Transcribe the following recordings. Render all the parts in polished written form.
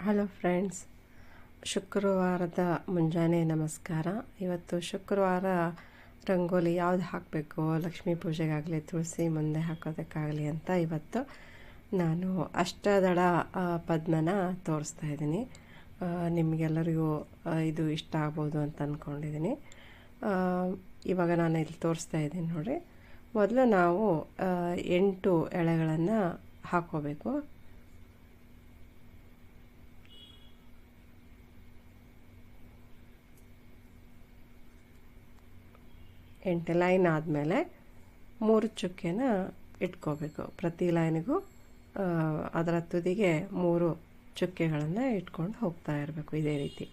Hello friends, ಶುಕ್ರವಾರದ ಮುಂಜಾನೆ ನಮಸ್ಕಾರ. ಇವತ್ತು ಶುಕ್ರವಾರ ರಂಗೋಲಿ ಯಾವುದು ಹಾಕಬೇಕು, ಲಕ್ಷ್ಮೀ ಪೂಜೆಗಾಗಲಿ ತುಳಸಿ ಮುಂದೆ ಹಾಕೋದಕ್ಕಾಗಲಿ ಅಂತ ಇವತ್ತು ನಾನು ಅಷ್ಟದಳ ಪದ್ಮನ ತೋರಿಸ್ತಾ ಇದ್ದೀನಿ. ನಿಮಗೆಲ್ಲರಿಗೂ ಇದು ಇಷ್ಟ ಆಗ್ಬೋದು ಅಂತ ಅಂದ್ಕೊಂಡಿದ್ದೀನಿ. ಇವಾಗ ನಾನು ಇಲ್ಲಿ ತೋರಿಸ್ತಾ ಇದ್ದೀನಿ ನೋಡಿ. ಮೊದಲು ನಾವು 8 ಎಳೆಗಳನ್ನು ಹಾಕೋಬೇಕು. 8 ಲೈನ್ ಆದಮೇಲೆ 3 ಚುಕ್ಕೆನ ಇಟ್ಕೋಬೇಕು. ಪ್ರತಿ ಲೈನಿಗೂ ಅದರ ತುದಿಗೆ 3 ಚುಕ್ಕೆಗಳನ್ನು ಇಟ್ಕೊಂಡು ಹೋಗ್ತಾ ಇರಬೇಕು ಇದೇ ರೀತಿ.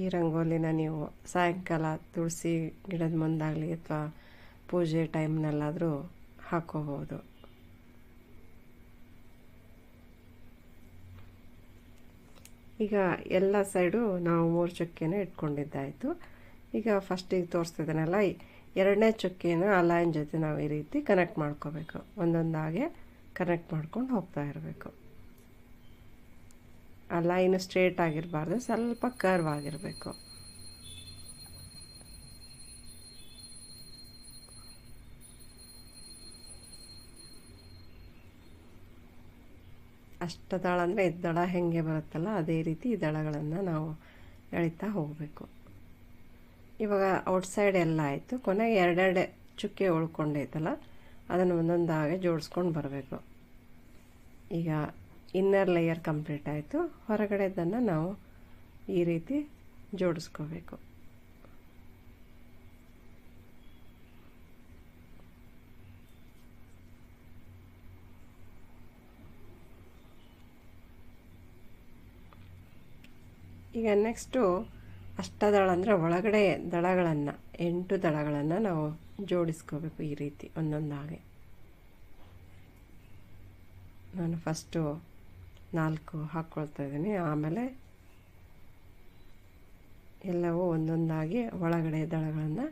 ಈ ರಂಗೋಲಿನ ನೀವು ಸಾಯಂಕಾಲ ತುಳಸಿ ಗಿಡದ ಮುಂದಾಗಲಿ ಅಥವಾ ಪೂಜೆ ಟೈಮ್ನಲ್ಲಾದರೂ ಹಾಕೋಬಹುದು. ಈಗ ಎಲ್ಲ ಸೈಡು ನಾವು 3 ಚುಕ್ಕೆನ ಇಟ್ಕೊಂಡಿದ್ದಾಯಿತು. ಈಗ ಫಸ್ಟಿಗೆ ತೋರಿಸ್ತಿದ್ದಾನಲ್ಲ, 2ನೇ ಚುಕ್ಕೆನ ಆ ಲೈನ್ ಜೊತೆ ನಾವು ಈ ರೀತಿ ಕನೆಕ್ಟ್ ಮಾಡ್ಕೋಬೇಕು. ಒಂದೊಂದಾಗೆ ಕನೆಕ್ಟ್ ಮಾಡ್ಕೊಂಡು ಹೋಗ್ತಾ ಇರಬೇಕು. ಆ ಲೈನ್ ಸ್ಟ್ರೇಟ್ ಆಗಿರಬಾರ್ದು, ಸ್ವಲ್ಪ ಕರ್ವ್ ಆಗಿರಬೇಕು. ಅಷ್ಟದಳ ಅಂದರೆ ದಳ ಹೆಂಗೆ ಬರುತ್ತಲ್ಲ ಅದೇ ರೀತಿ ಈ ದಳಗಳನ್ನು ನಾವು ಎಳಿತಾ ಹೋಗಬೇಕು. ಇವಾಗ ಔಟ್ಸೈಡ್ ಎಲ್ಲ ಆಯಿತು. ಕೊನೆಗೆ 2 ಚುಕ್ಕೆ ಉಳ್ಕೊಂಡೈತಲ್ಲ, ಅದನ್ನು ಒಂದೊಂದಾಗೆ ಜೋಡಿಸ್ಕೊಂಡು ಬರಬೇಕು. ಈಗ ಇನ್ನರ್ ಲೇಯರ್ ಕಂಪ್ಲೀಟ್ ಆಯಿತು. ಹೊರಗಡೆದನ್ನು ನಾವು ಈ ರೀತಿ ಜೋಡಿಸ್ಕೋಬೇಕು. ಈಗ ನೆಕ್ಸ್ಟು ಅಷ್ಟದಳ ಅಂದರೆ ಒಳಗಡೆ ದಳಗಳನ್ನು 8 ದಳಗಳನ್ನು ನಾವು ಜೋಡಿಸ್ಕೋಬೇಕು ಈ ರೀತಿ ಒಂದೊಂದಾಗೆ. ನಾನು ಫಸ್ಟು 4 ಹಾಕ್ಕೊಳ್ತಾ ಇದ್ದೀನಿ. ಆಮೇಲೆ ಎಲ್ಲವೂ ಒಂದೊಂದಾಗಿ ಒಳಗಡೆ ದಳಗಳನ್ನು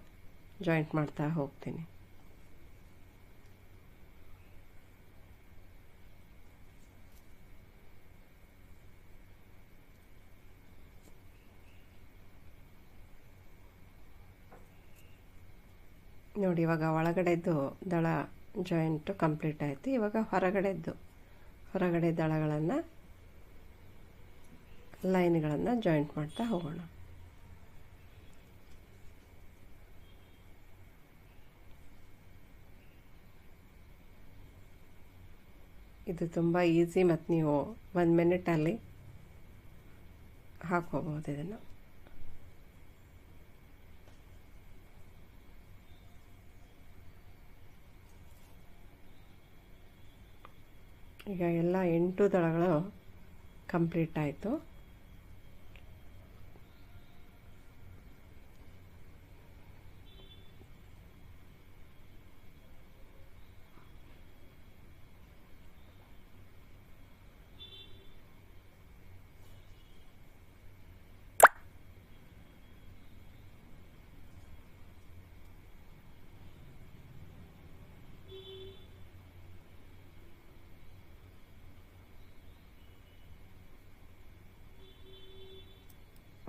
ಜಾಯಿಂಟ್ ಮಾಡ್ತಾ ಹೋಗ್ತೀನಿ. ನೋಡಿ, ಇವಾಗ ಒಳಗಡೆದ್ದು ದಳ ಜಾಯಿಂಟು ಕಂಪ್ಲೀಟ್ ಆಯಿತು. ಇವಾಗ ಹೊರಗಡೆ ದಳಗಳನ್ನು ಲೈನ್ಗಳನ್ನು ಜಾಯಿಂಟ್ ಮಾಡ್ತಾ ಹೋಗೋಣ. ಇದು ತುಂಬ ಈಸಿ ಮತ್ತು ನೀವು 1 ಮಿನಿಟಲ್ಲಿ ಹಾಕೋಬಹುದು ಇದನ್ನು. ಈಗ ಎಲ್ಲ 8 ದಳಗಳು ಕಂಪ್ಲೀಟ್ ಆಯಿತು.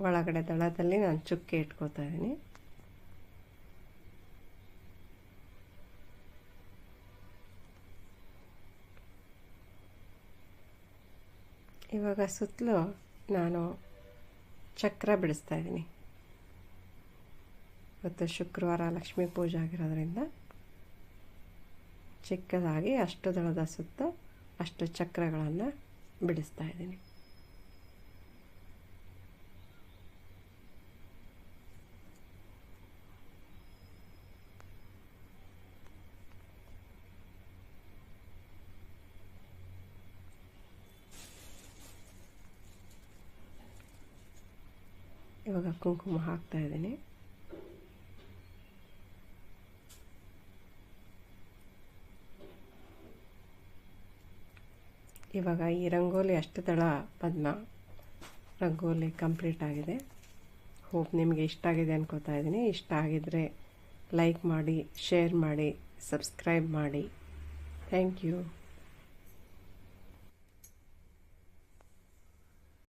ಒಳಗಡೆ ದಳದಲ್ಲಿ ನಾನು ಚುಕ್ಕೆ ಇಟ್ಕೋತಾ ಇದ್ದೀನಿ. ಇವಾಗ ಸುತ್ತಲೂ ನಾನು ಚಕ್ರ ಬಿಡಿಸ್ತಾ ಇದ್ದೀನಿ. ಇವತ್ತು ಶುಕ್ರವಾರ ಲಕ್ಷ್ಮೀ ಪೂಜೆ ಆಗಿರೋದ್ರಿಂದ ಚಿಕ್ಕದಾಗಿ ಅಷ್ಟು ದಳದ ಸುತ್ತ ಅಷ್ಟು ಚಕ್ರಗಳನ್ನು ಬಿಡಿಸ್ತಾ ಇದ್ದೀನಿ. ಇವಾಗ ಕುಂಕುಮ ಹಾಕ್ತಾ ಇದ್ದೀನಿ. ಇವಾಗ ಈ ರಂಗೋಲಿ ಅಷ್ಟದಳ ಪದ್ಮ ರಂಗೋಲಿ ಕಂಪ್ಲೀಟ್ ಆಗಿದೆ. ಹೋಪ್ ನಿಮಗೆ ಇಷ್ಟ ಆಗಿದೆ ಅನ್ಕೋತಾ ಇದ್ದೀನಿ. ಇಷ್ಟ ಆಗಿದರೆ ಲೈಕ್ ಮಾಡಿ, ಶೇರ್ ಮಾಡಿ, ಸಬ್ಸ್ಕ್ರೈಬ್ ಮಾಡಿ. Thank you.